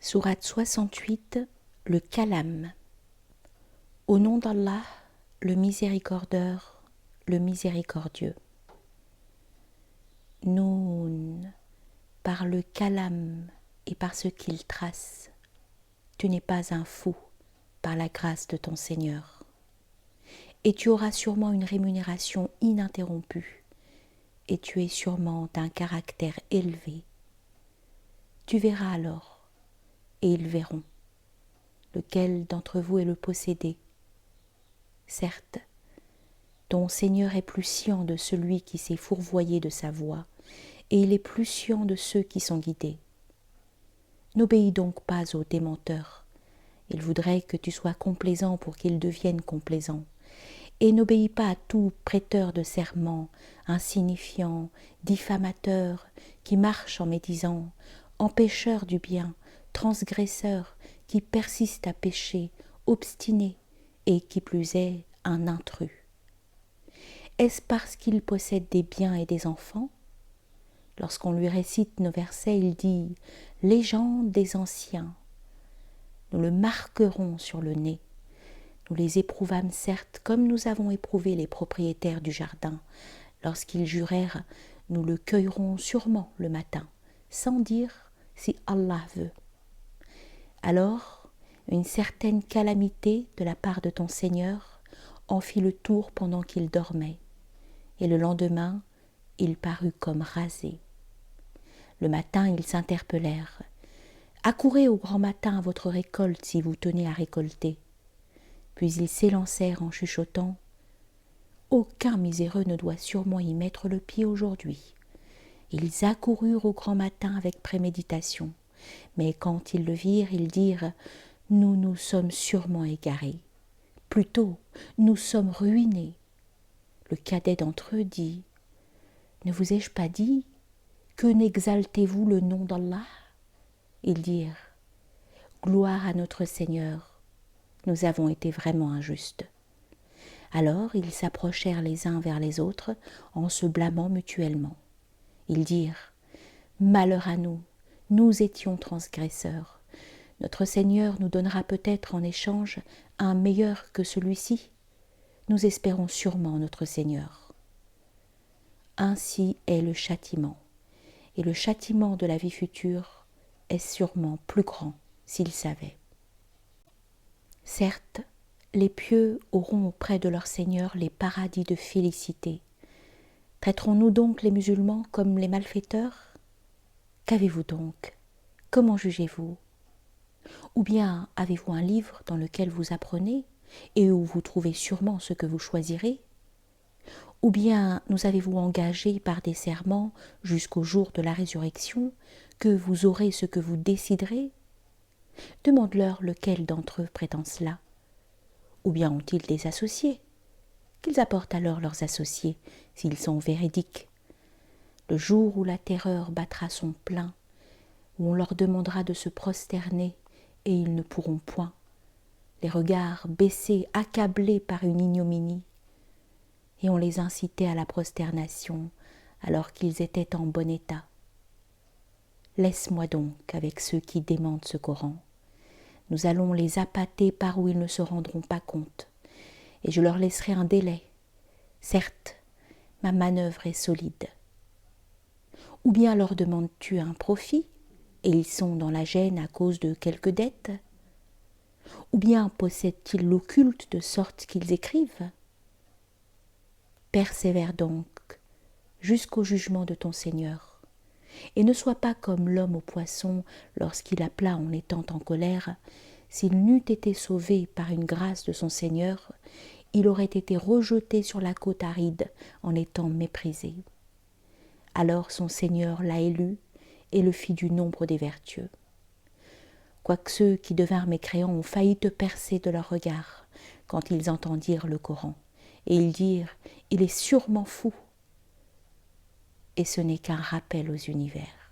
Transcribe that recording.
Sourate 68, le Kalam. Au nom d'Allah, le miséricordieur, le miséricordieux. Noun, par le Kalam et par ce qu'il trace, tu n'es pas un fou par la grâce de ton Seigneur. Et tu auras sûrement une rémunération ininterrompue, et tu es sûrement d'un caractère élevé. Tu verras alors, et ils verront, lequel d'entre vous est le possédé. Certes, ton Seigneur est plus scient de celui qui s'est fourvoyé de sa voie, et il est plus scient de ceux qui sont guidés. N'obéis donc pas aux démenteurs. Il voudrait que tu sois complaisant pour qu'ils deviennent complaisants. Et n'obéis pas à tout prêteur de serment, insignifiant, diffamateur, qui marche en médisant, empêcheur du bien, transgresseur, qui persiste à pécher, obstiné, et qui plus est, un intrus. Est-ce parce qu'il possède des biens et des enfants? Lorsqu'on lui récite nos versets, il dit « Légende des anciens ». Nous le marquerons sur le nez. Nous les éprouvâmes certes comme nous avons éprouvé les propriétaires du jardin. Lorsqu'ils jurèrent, nous le cueillerons sûrement le matin, sans dire si Allah veut. Alors, une certaine calamité de la part de ton Seigneur en fit le tour pendant qu'il dormait, et le lendemain, il parut comme rasé. Le matin, ils s'interpellèrent. Accourez au grand matin à votre récolte si vous tenez à récolter. Puis ils s'élancèrent en chuchotant. Aucun miséreux ne doit sûrement y mettre le pied aujourd'hui. Ils accoururent au grand matin avec préméditation, mais quand ils le virent, ils dirent « Nous nous sommes sûrement égarés. Plutôt, nous sommes ruinés. » Le cadet d'entre eux dit « Ne vous ai-je pas dit que n'exaltez-vous le nom d'Allah ?» Ils dirent « Gloire à notre Seigneur, nous avons été vraiment injustes. » Alors ils s'approchèrent les uns vers les autres en se blâmant mutuellement. Ils dirent « Malheur à nous, nous étions transgresseurs. Notre Seigneur nous donnera peut-être en échange un meilleur que celui-ci. Nous espérons sûrement notre Seigneur. » Ainsi est le châtiment, et le châtiment de la vie future est sûrement plus grand s'ils savaient. Certes, les pieux auront auprès de leur Seigneur les paradis de félicité. Traiterons-nous donc les musulmans comme les malfaiteurs? Qu'avez-vous donc? Comment jugez-vous? Ou bien avez-vous un livre dans lequel vous apprenez et où vous trouvez sûrement ce que vous choisirez? Ou bien nous avez-vous engagé par des serments jusqu'au jour de la résurrection que vous aurez ce que vous déciderez? Demande-leur lequel d'entre eux prétend cela. Ou bien ont-ils des associés? Qu'ils apportent alors leurs associés s'ils sont véridiques. Le jour où la terreur battra son plein, où on leur demandera de se prosterner et ils ne pourront point, les regards baissés, accablés par une ignominie, et on les incitait à la prosternation alors qu'ils étaient en bon état. Laisse-moi donc avec ceux qui démentent ce Coran. Nous allons les appâter par où ils ne se rendront pas compte, et je leur laisserai un délai. Certes, ma manœuvre est solide. Ou bien leur demandes-tu un profit, et ils sont dans la gêne à cause de quelques dettes? Ou bien possèdent-ils l'occulte de sorte qu'ils écrivent? Persévère donc jusqu'au jugement de ton Seigneur, et ne sois pas comme l'homme au poisson lorsqu'il appela en étant en colère. S'il n'eût été sauvé par une grâce de son Seigneur, il aurait été rejeté sur la côte aride en étant méprisé. Alors son Seigneur l'a élu et le fit du nombre des vertueux. Quoique ceux qui devinrent mécréants ont failli te percer de leur regard quand ils entendirent le Coran, et ils dirent « Il est sûrement fou !» Et ce n'est qu'un rappel aux univers.